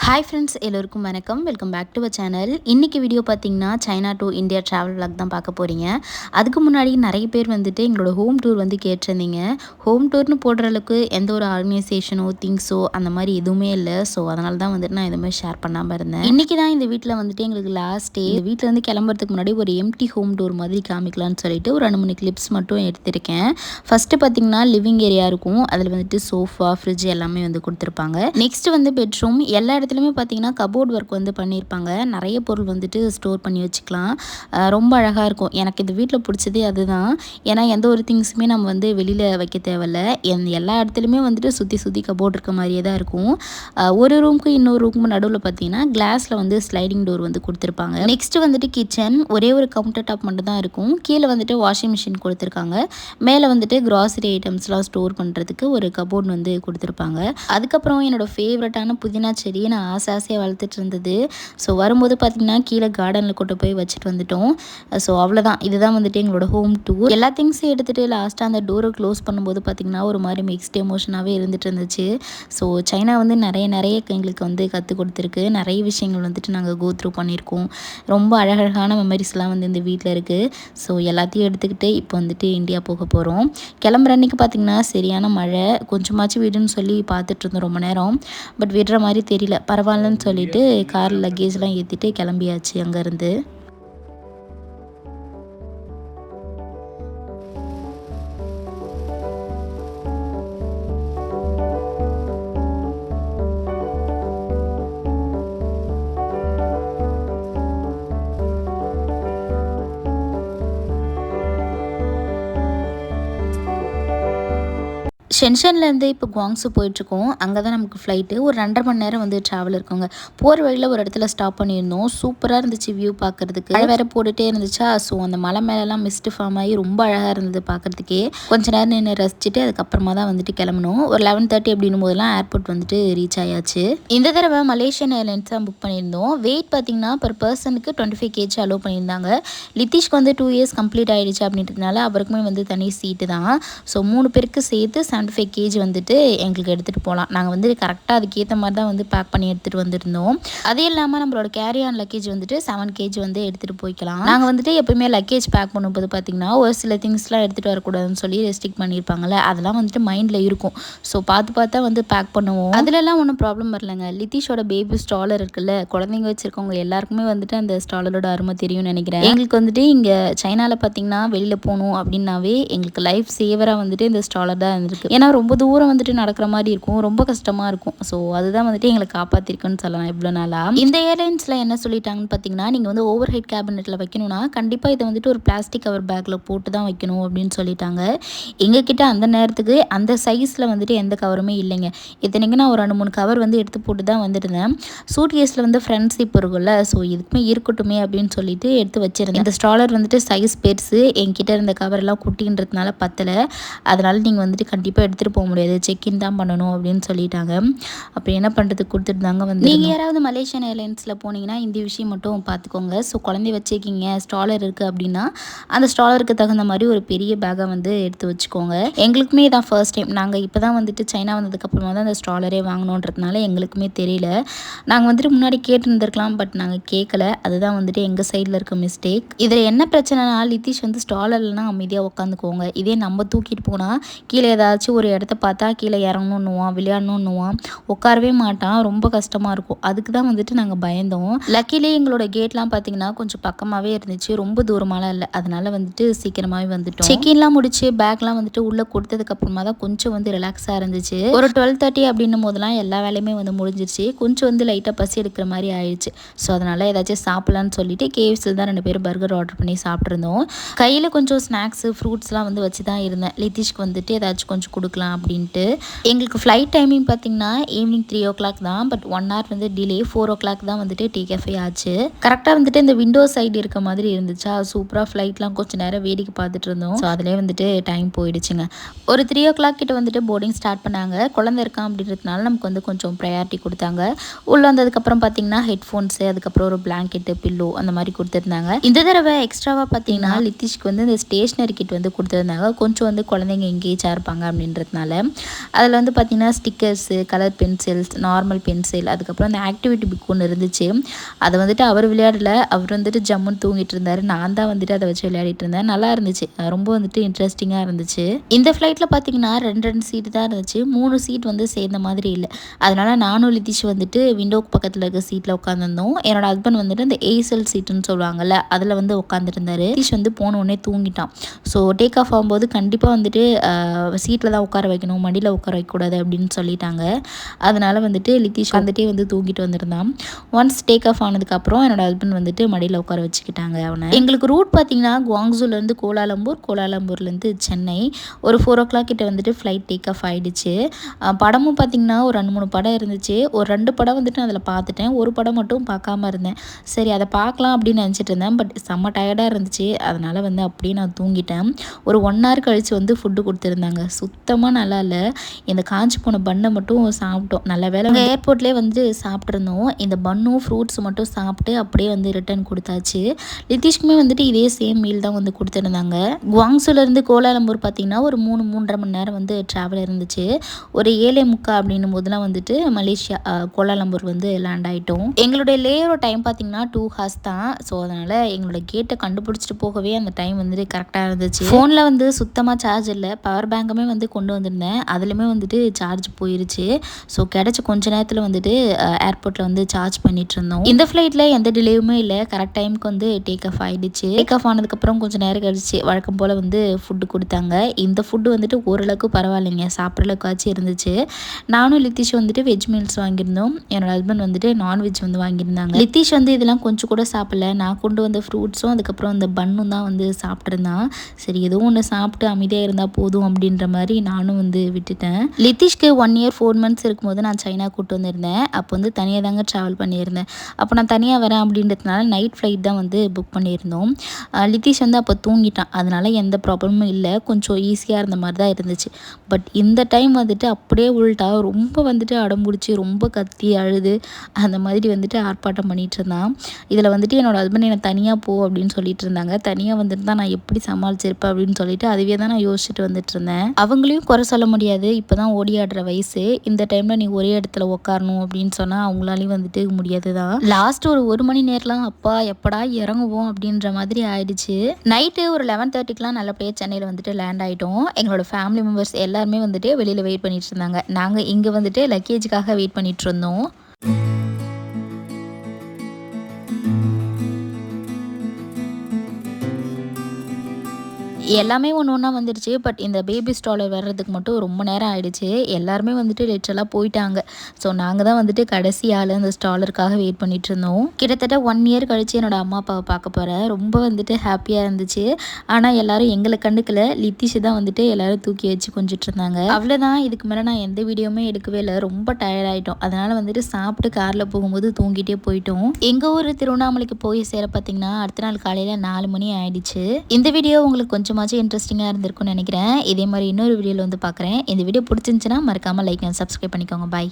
Hi friends, எல்லோருக்கும் வணக்கம். Welcome back to our channel. இன்றைக்கி வீடியோ பார்த்திங்கன்னா China to India travel vlog தான் பார்க்க போகிறீங்க. அதுக்கு முன்னாடி நிறைய பேர் வந்துட்டு எங்களோட ஹோம் டூர் வந்து கேட்டிருந்தீங்க. ஹோம் டூர்னு போடுற அளவுக்கு எந்த ஒரு ஆர்கனைசேஷனோ திங்ஸோ அந்த மாதிரி எதுவுமே இல்லை. ஸோ அதனால தான் வந்துட்டு நான் எதுவுமே ஷேர் பண்ணாமல் இருந்தேன். இன்றைக்கி தான் இந்த வீட்டில் வந்துட்டு எங்களுக்கு லாஸ்ட் டே. இந்த வீட்டில் வந்து கிளம்புறதுக்கு முன்னாடி ஒரு எம்டி ஹோம் டூர் மாதிரி காமிக்கலான்னு சொல்லிட்டு ஒரு 2-3 கிளிப்ஸ் மட்டும் எடுத்திருக்கேன். ஃபஸ்ட்டு பார்த்திங்கன்னா லிவிங் ஏரியா இருக்கும். அதில் வந்துட்டு சோஃபா, ஃப்ரிட்ஜ் எல்லாமே வந்து கொடுத்துருப்பாங்க. நெக்ஸ்ட் வந்து பெட்ரூம். எல்லா இடத்துலையுமே பார்த்தீங்கன்னா கபோர்ட் ஒர்க் வந்து பண்ணியிருப்பாங்க. நிறைய பொருள் வந்துட்டு ஸ்டோர் பண்ணி வச்சுக்கலாம். ரொம்ப அழகாக இருக்கும். எனக்கு இந்த வீட்டில் பிடிச்சதே அதுதான். ஏன்னா எந்த ஒரு திங்ஸுமே நம்ம வந்து வெளியில் வைக்க தேவையில்ல. எல்லா இடத்துலையுமே வந்துட்டு சுற்றி கபோர்ட் இருக்க மாதிரியே தான் இருக்கும். ஒரு ரூமுக்கு இன்னொரு ரூமுக்கு நடுவில் பார்த்தீங்கன்னா கிளாஸில் வந்து ஸ்லைடிங் டோர் வந்து கொடுத்துருப்பாங்க. நெக்ஸ்ட்டு வந்துட்டு கிச்சன். ஒரே ஒரு கவுண்டர் டாப் மட்டும் தான் இருக்கும். கீழே வந்துட்டு வாஷிங் மிஷின் கொடுத்துருக்காங்க. மேலே வந்துட்டு கிராசரி ஐட்டம்ஸ்லாம் ஸ்டோர் பண்ணுறதுக்கு ஒரு கபோர்ட் வந்து கொடுத்துருப்பாங்க. அதுக்கப்புறம் என்னோடய ஃபேவரட்டான புதினா செடி நான் ஆசையாக வளர்த்துட்டு இருந்தது. ஸோ வரும்போது பார்த்திங்கன்னா கீழே கார்டனில் கொண்டு போய் வச்சுட்டு வந்துட்டோம். ஸோ அவ்வளோதான். இதுதான் வந்துட்டு எங்களோட ஹோம் டூர். எல்லா திங்ஸையும் எடுத்துகிட்டு லாஸ்ட்டாக அந்த டோரை க்ளோஸ் பண்ணும்போது பார்த்திங்கன்னா ஒரு மாதிரி மிக்ஸ்ட் எமோஷனாகவே இருந்துட்டு இருந்துச்சு. ஸோ சைனா வந்து நிறைய எங்களுக்கு வந்து கற்றுக் கொடுத்துருக்கு. நிறைய விஷயங்கள் வந்துட்டு நாங்கள் கோ த்ரூ பண்ணியிருக்கோம். ரொம்ப அழகழகான மெமரிஸ்லாம் வந்து இந்த வீட்டில் இருக்குது. ஸோ எல்லாத்தையும் எடுத்துக்கிட்டு இப்போ வந்துட்டு இந்தியா போக போகிறோம். கிளம்புற அன்றைக்கி பார்த்திங்கன்னா சரியான மழை. கொஞ்சமாச்சும் விடுன்னு சொல்லி பார்த்துட்டு இருந்தோம் ரொம்ப நேரம். பட் விடுற மாதிரி தெரியல. பரவாயில்லன்னு சொல்லிட்டு கார் லக்கேஜ்லாம் ஏற்றிட்டு கிளம்பியாச்சு அங்கேருந்து. ஷென்ஷன்லேருந்து இப்போ குவாங்ஸு போயிட்டுருக்கோம். அங்கே தான் நமக்கு ஃப்ளைட்டு. ஒரு 2.5 மணி நேரம் வந்து ட்ராவல் இருக்குங்க. போகிற வழியில் ஒரு இடத்துல ஸ்டாப் பண்ணியிருந்தோம். சூப்பராக இருந்துச்சு வியூ பார்க்குறதுக்கு. மழை வேறு போட்டுகிட்டே இருந்துச்சா. ஸோ அந்த மலை மேலெலாம் மிஸ்ட்டு ஃபார்ம் ஆகி ரொம்ப அழகாக இருந்தது பார்க்குறதுக்கே. கொஞ்ச நேரம் நின்று ரசிச்சுட்டு அதுக்கப்புறமா தான் வந்துட்டு கிளம்பணும். ஒரு 11:30 அப்படின்னும் போதெல்லாம் ஏர்போர்ட் வந்துட்டு ரீச் ஆயாச்சு. இந்த தடவை மலேசியன் ஏர்லைன்ஸ் தான் புக் பண்ணியிருந்தோம். வெயிட் பார்த்திங்கன்னா பர் பர்சனுக்கு 25 kg அலோவ் பண்ணியிருந்தாங்க. லித்திஷ்க்கு வந்து 2 years கம்ப்ளீட் ஆகிடுச்சு அப்படின்றதுனால அவருக்குமே வந்து தனி சீட்டு தான். ஸோ 3 பேருக்கு சேர்த்து 75 kg வந்துட்டு எங்களுக்கு எடுத்துகிட்டு போகலாம். நாங்கள் வந்து கரெக்டாக அதுக்கேற்ற மாதிரி தான் வந்து பேக் பண்ணி எடுத்துகிட்டு வந்திருந்தோம். அது இல்லாமல் நம்மளோட கேரி ஆன் லக்கேஜ் வந்துட்டு 7 kg வந்து எடுத்துகிட்டு போய்க்கலாம். நாங்கள் வந்துட்டு எப்பவுமே லக்கேஜ் பேக் பண்ணும்போது பார்த்திங்கன்னா ஒரு சில திங்ஸ்லாம் எடுத்துகிட்டு வரக்கூடாதுன்னு சொல்லி ரெஸ்ட்ரிக்ட் பண்ணியிருப்பாங்கள்ல. அதெல்லாம் வந்துட்டு மைண்டில் இருக்கும். ஸோ பார்த்து வந்து பேக் பண்ணுவோம். அதுலலாம் ஒன்றும் ப்ராப்ளம் வரலங்க. லித்திஷோட பேபி ஸ்டாலர் இருக்குல்ல, குழந்தைங்க வச்சுருக்கவங்க எல்லாருக்குமே வந்துட்டு அந்த ஸ்டாலரோட அருமை தெரியும்னு நினைக்கிறேன். எங்களுக்கு வந்துட்டு இங்கே சைனாவில் பார்த்திங்கன்னா வெளியில் போகணும் அப்படின்னாவே எங்களுக்கு லைஃப் சேவராக வந்துட்டு இந்த ஸ்டாலர் தான் இருந்திருக்கு. ஏன்னா ரொம்ப தூரம் வந்துட்டு நடக்கிற மாதிரி இருக்கும். ரொம்ப கஷ்டமாக இருக்கும். ஸோ அதுதான் வந்துட்டு எங்களை காப்பாற்றிருக்குன்னு சொல்லலாம் இவ்வளோ நாளாக. இந்த ஏர்லைன்ஸில் என்ன சொல்லிட்டாங்கன்னு பார்த்தீங்கன்னா, நீங்கள் வந்து ஓவர் ஹெட் கேபினெட்டில் வைக்கணும்னா கண்டிப்பாக இதை வந்துட்டு ஒரு பிளாஸ்டிக் கவர் பேக்கில் போட்டு தான் வைக்கணும் அப்படின்னு சொல்லிட்டாங்க. எங்ககிட்ட அந்த நேரத்துக்கு அந்த சைஸில் வந்துட்டு எந்த கவருமே இல்லைங்க. இத்தனைக்கு நான் ஒரு 2-3 கவர் வந்து எடுத்து போட்டு தான் வந்துருந்தேன். சூட் கேஸில் வந்து ஃப்ரண்ட் ஜிப் இருக்குல்ல, ஸோ இதுக்குமே இருக்கட்டுமே அப்படின்னு சொல்லிட்டு எடுத்து வச்சிருந்தேன். இந்த ஸ்டாலர் வந்துட்டு சைஸ் பெருசு. என்கிட்ட இருந்த கவர் எல்லாம் குட்டின்றதுனால பத்தலை. அதனால் நீங்கள் வந்துட்டு கண்டிப்பாக எடுத்துகிட்டு போக முடியாது, செக்இன் தான் பண்ணணும் அப்படின்னு சொல்லிட்டாங்க. அப்போ என்ன பண்ணுறது, கொடுத்துட்டு தாங்க வந்து. நீங்கள் யாராவது மலேசியன் ஏர்லைன்ஸில் போனீங்கன்னா இந்த விஷயம் மட்டும் பார்த்துக்கோங்க. ஸோ குழந்தை வச்சுருக்கீங்க, ஸ்டாலர் இருக்குது அப்படின்னா அந்த ஸ்டாலருக்கு தகுந்த மாதிரி ஒரு பெரிய பேக்கை வந்து எடுத்து வச்சுக்கோங்க. எங்களுக்குமே இதான் ஃபர்ஸ்ட் டைம். நாங்கள் இப்போ தான் வந்துட்டு சைனா வந்ததுக்கப்புறமா தான் அந்த ஸ்டாலரே வாங்கணுன்றதுனால எங்களுக்குமே தெரியல. நாங்கள் வந்துட்டு முன்னாடி கேட்டுருந்துருக்கலாம், பட் நாங்கள் கேட்கல. அதுதான் வந்துட்டு எங்கள் சைடில் இருக்க மிஸ்டேக். இதில் என்ன பிரச்சனைனா லித்திஷ் வந்து ஸ்டாலர்லனா அமைதியாக உட்காந்துக்குவோங்க. இதே நம்ம தூக்கிட்டு போனால் கீழே ஏதாச்சும் ஒரு இடத்த பார்த்தா கீழே இறங்கணுன்னுவான், விளையாடணுன்னுவான், உட்காரவே மாட்டான். ரொம்ப கஷ்டமாக இருக்கும். அதுக்கு தான் வந்துட்டு நாங்கள் பயந்தோம். லக்கிலே எங்களோட கேட்லாம் பார்த்தீங்கன்னா கொஞ்சம் பக்கமாகவே இருந்துச்சு. ரொம்ப தூரமாலாம் இல்லை. அதனால வந்துட்டு சீக்கிரமாகவே வந்துட்டோம். செக்இன்லாம் முடிச்சு பேக்லாம் வந்துட்டு உள்ளே கொடுத்ததுக்கப்புறமா தான் கொஞ்சம் வந்து ரிலாக்ஸாக இருந்துச்சு. ஒரு 12:30 அப்படின்னும் போதெல்லாம் எல்லா வேலையுமே வந்து முடிஞ்சிருச்சு. கொஞ்சம் வந்து லைட்டாக பசி எடுக்கிற மாதிரி ஆயிடுச்சு. ஸோ அதனால் ஏதாச்சும் சாப்பிட்லான்னு சொல்லிட்டு கேஎஃப்சியில் தான் 2 பேரும் பர்கர் ஆர்டர் பண்ணி சாப்பிட்ருந்தோம். கையில் கொஞ்சம் ஸ்நாக்ஸு ஃப்ரூட்ஸ்லாம் வந்து வச்சு தான் இருந்தேன். லித்திஷ்க்கு வந்துட்டு ஏதாச்சும் கொஞ்சம் கொடுக்கலாம் அப்படின்ட்டு. எங்களுக்கு ஃப்ளைட் டைமிங் பார்த்திங்கன்னா ஈவினிங் 3 o'clock தான். பட் 1 hour வந்து டிலே. 4 o'clock தான் வந்துட்டு டேக் ஆச்சு. கரெக்டாக வந்துட்டு இந்த விண்டோ சைடு இருக்க மாதிரி இருந்துச்சா. சூப்பராக ஃப்ளைட்லாம் கொஞ்சம் நேரம் வேடிக்கை பார்த்துட்டு இருந்தோம். ஸோ அதிலே வந்துட்டு டைம் போயிடுச்சுங்க. ஒரு 3 o'clock கிட்ட வந்துட்டு போர்டிங் ஸ்டார்ட் பண்ணாங்க. குழந்தை இருக்கான் அப்படின்றதுனால நமக்கு வந்து கொஞ்சம் ப்ரையாரிட்டி கொடுத்தாங்க. உள்ளே வந்ததுக்கப்புறம் பார்த்திங்கன்னா ஹெட்ஃபோன்ஸு, அதுக்கப்புறம் ஒரு பிளாங்கெட்டு, பில்லோ அந்த மாதிரி கொடுத்துருந்தாங்க. இந்த தடவை எக்ஸ்ட்ராவாக பார்த்தீங்கன்னா லித்திஷ்க்கு வந்து இந்த ஸ்டேஷ்னரி கிட் வந்து கொடுத்துருந்தாங்க. கொஞ்சம் வந்து குழந்தைங்க எங்கேஜாக இருப்பாங்க அப்படின்னு அப்படின்றதுனால. அதில் வந்து பார்த்திங்கன்னா stickers, colour pencils, normal pencil, அதுக்கப்புறம் அந்த ஆக்டிவிட்டி புக் ஒன்று இருந்துச்சு. அதை வந்துட்டு அவர் விளையாடல, அவர் வந்துட்டு ஜம்முன்னு தூங்கிட்டு இருந்தார். நான் தான் வந்துட்டு அதை வச்சு விளையாடிட்டு இருந்தேன். நல்லா இருந்துச்சு, ரொம்ப வந்துட்டு இன்ட்ரெஸ்டிங்காக இருந்துச்சு. இந்த ஃப்ளைட்டில் பார்த்திங்கன்னா 2 சீட்டு தான் இருந்துச்சு, 3 சீட் வந்து சேர்ந்த மாதிரி இல்லை. அதனால் நானும் லித்திஷ் வந்துட்டு விண்டோக்கு பக்கத்தில் இருக்க சீட்டில் உட்காந்துருந்தோம். என்னோட ஹஸ்பண்ட் வந்துட்டு அந்த ஏசல் சீட்டுன்னு சொல்லுவாங்கள்ல, அதில் வந்து உட்காந்துருந்தாரு. லித்திஷ் வந்து போன உடனே தூங்கிட்டான். ஸோ டேக் ஆஃப் ஆகும்போது கண்டிப்பாக வந்துட்டு சீட்டில் தான் உட்கார வைக்கணும், மடியில் உட்கார வைக்கக்கூடாது அப்படின்னு சொல்லிட்டாங்க. அதனால் வந்துட்டு லித்திஷ் வந்துட்டே வந்து தூங்கிட்டு வந்திருந்தான். ஒன்ஸ் டேக் ஆஃப் ஆனதுக்கப்புறம் என்னோட ஹஸ்பண்ட் வந்துட்டு மடியில் உட்கார வச்சுக்கிட்டாங்க அவனை. எங்களுக்கு ரூட் பார்த்திங்கன்னா குவாங்ஸூலேருந்து கோலாலம்பூர், கோலாலம்பூர்லேருந்து சென்னை. ஒரு 4 o'clock கிட்ட வந்துட்டு ஃப்ளைட் டேக் ஆஃப் ஆகிடுச்சு. படமும் பார்த்திங்கன்னா ஒரு 2-3 படம் இருந்துச்சு. ஒரு 2 படம் வந்துட்டு நான் அதில் பார்த்துட்டேன், ஒரு படம் மட்டும் பார்க்காம இருந்தேன். சரி அதை பார்க்கலாம் அப்படின்னு நினச்சிட்டு இருந்தேன். பட் செம்ம டயர்டாக இருந்துச்சு, அதனால் வந்து அப்படியே நான் தூங்கிட்டேன். ஒரு 1 hour கழித்து வந்து ஃபுட்டு கொடுத்துருந்தாங்க. சுத்தமாக நல்லா இல்லை. இந்த காஞ்சி போன பண்ணை மட்டும் சாப்பிட்டோம். நல்ல வேலை ஏர்போர்ட்லேயே வந்து சாப்பிட்ருந்தோம். இந்த பன்னும் ஃப்ரூட்ஸ் மட்டும் சாப்பிட்டு அப்படியே வந்து ரிட்டர்ன் கொடுத்தாச்சு. லித்திஷ்க்குமே வந்துட்டு இதே சேம் மீல் தான் வந்து கொடுத்துருந்தாங்க. குவாங்ஸூலேருந்து கோலாலம்பூர் பார்த்திங்கன்னா ஒரு 3-3.5 மணி நேரம் வந்து ட்ராவல் இருந்துச்சு. ஒரு 7:45 அப்படின்னும் போதெல்லாம் வந்துட்டு மலேசியா கோலாலம்பூர் வந்து லேண்ட் ஆகிட்டோம். எங்களுடைய லேயரோட டைம் பார்த்திங்கன்னா 2 hours தான். ஸோ அதனால் எங்களோட கேட்டை கண்டுபிடிச்சிட்டு போகவே அந்த டைம் வந்துட்டு கரெக்டாக இருந்துச்சு. ஃபோனில் வந்து சுத்தமாக சார்ஜ் இல்லை, பவர் பேங்குமே வந்து கொண்டு வந்திருந்தேன், அதுலேயுமே வந்துட்டு சார்ஜ் போயிருச்சு. ஸோ கிடச்ச கொஞ்ச நேரத்தில் வந்துட்டு ஏர்போர்ட்டில் வந்து சார்ஜ் பண்ணிட்டு இருந்தோம். இந்த ஃப்ளைட்டில் எந்த டிலேயுமே இல்லை, கரெக்ட் டைமுக்கு வந்து டேக் ஆஃப் ஆகிடுச்சு. டேக் ஆஃப் ஆனதுக்கப்புறம் கொஞ்சம் நேரம் கழிச்சு வழக்கம் போல் வந்து ஃபுட்டு கொடுத்தாங்க. இந்த ஃபுட்டு வந்துட்டு ஓரளவுக்கு பரவாயில்லைங்க, சாப்பிட்ற அளவுக்காச்சும் இருந்துச்சு. நானும் லித்திஷ் வந்துட்டு வெஜ் மீல்ஸ் வாங்கியிருந்தோம், என்னோட ஹஸ்பண்ட் வந்துட்டு நான்வெஜ் வந்து வாங்கியிருந்தாங்க. லித்திஷ் வந்து இதெல்லாம் கொஞ்சம் கூட சாப்பிடல. நான் கொண்டு வந்த ஃப்ரூட்ஸும் அதுக்கப்புறம் அந்த பன்னும் தான் வந்து சாப்பிட்ருந்தான். சரி ஏதோ ஒன்று சாப்பிட்டு அமைதியாக இருந்தால் போதும் அப்படின்ற மாதிரி நானும் வந்து விட்டுட்டேன். லித்திஷ்க்கு 1 year 4 months இருக்கும்போது நான் சைனா கூப்பிட்டு வந்திருந்தேன். அப்போ வந்து தனியாக தாங்க ட்ராவல் பண்ணியிருந்தேன். அப்போ நான் தனியாக வரேன் அப்படின்றதுனால நைட் ஃப்ளைட் தான் வந்து புக் பண்ணியிருந்தோம். லித்திஷ் வந்து அப்போ தூங்கிட்டான், அதனால் எந்த ப்ராப்ளமும் இல்லை, கொஞ்சம் ஈஸியாக இருந்த மாதிரி தான் இருந்துச்சு. பட் இந்த டைம் வந்துட்டு அப்படியே உள்ட்டா ரொம்ப வந்துட்டு அடம்பிடிச்சி ரொம்ப கத்தி அழுது அந்த மாதிரி வந்துட்டு ஆர்ப்பாட்டம் பண்ணிகிட்டு இருந்தான். இதில் வந்துட்டு என்னோடய ஹஸ்பண்ட் என்னை தனியாக போ அப்படின்னு சொல்லிட்டு இருந்தாங்க. தனியாக வந்துட்டு தான் நான் எப்படி சமாளிச்சிருப்பேன் அப்படின்னு சொல்லிட்டு அதுவே தான் நான் யோசிச்சுட்டு வந்துட்டு இருந்தேன். அவங்களையும் குறை சொல்ல முடியாது, இப்போ தான் ஓடி ஆடுற வயசு, இந்த டைமில் நீ ஒரே இடத்துல உட்காரணும் அப்படின்னு சொன்னால் அவங்களாலையும் வந்துட்டு முடியாது தான். லாஸ்ட் ஒரு 1 மணி நேரம்லாம் அப்பா எப்படா இறங்குவோம் அப்படின்ற மாதிரி ஆயிடுச்சு. நைட்டு ஒரு 11:30க்கெலாம் நல்லபடியாக சென்னையில் வந்துட்டு லேண்ட் ஆகிட்டோம். எங்களோட ஃபேமிலி மெம்பர்ஸ் எல்லாருமே வந்துட்டு வெளியில் வெயிட் பண்ணிட்டு இருந்தாங்க. நாங்கள் இங்கே வந்துட்டு லக்கேஜுக்காக வெயிட் பண்ணிட்டு இருந்தோம். எல்லாமே ஒன்று ஒன்றா வந்துடுச்சு. பட் இந்த பேபி ஸ்டாலர் வர்றதுக்கு மட்டும் ரொம்ப நேரம் ஆகிடுச்சு. எல்லாருமே வந்துட்டு லிட்டரலாக போயிட்டாங்க. ஸோ நாங்கள் தான் வந்துட்டு கடைசி ஆள் அந்த ஸ்டாலருக்காக வெயிட் பண்ணிட்டு இருந்தோம். கிட்டத்தட்ட 1 year கழிச்சு என்னோடய அம்மா அப்பாவை பார்க்க போகிறேன். ரொம்ப வந்துட்டு ஹாப்பியாக இருந்துச்சு. ஆனால் எல்லோரும் எங்களை கண்டுக்கல, லித்திஷ் தான் வந்துட்டு எல்லோரும் தூக்கி வச்சு கொஞ்சிட்டு இருந்தாங்க. அவ்வளோதான், இதுக்கு மேலே நான் எந்த வீடியோவுமே எடுக்கவே இல்லை, ரொம்ப டயர்ட் ஆகிட்டோம். அதனால் வந்துட்டு சாப்பிட்டு காரில் போகும்போது தூங்கிட்டே போயிட்டோம். எங்கள் ஊர் திருவண்ணாமலைக்கு போய் சேர பார்த்திங்கன்னா அடுத்த நாள் காலையில் 4 மணி ஆயிடுச்சு. இந்த வீடியோ உங்களுக்கு கொஞ்சம் இன்ட்ரெஸ்டிங்காக இருந்திருக்கும்னு நினைக்கிறேன். இதே மாதிரி இன்னொரு வீடியோவில் வந்து பார்க்குறேன். இந்த வீடியோ பிடிச்சிருந்துச்சுன்னா மறக்காமல் லைக் அண்ட் சப்ஸ்கிரைப் பண்ணிக்கோங்க. பாய்.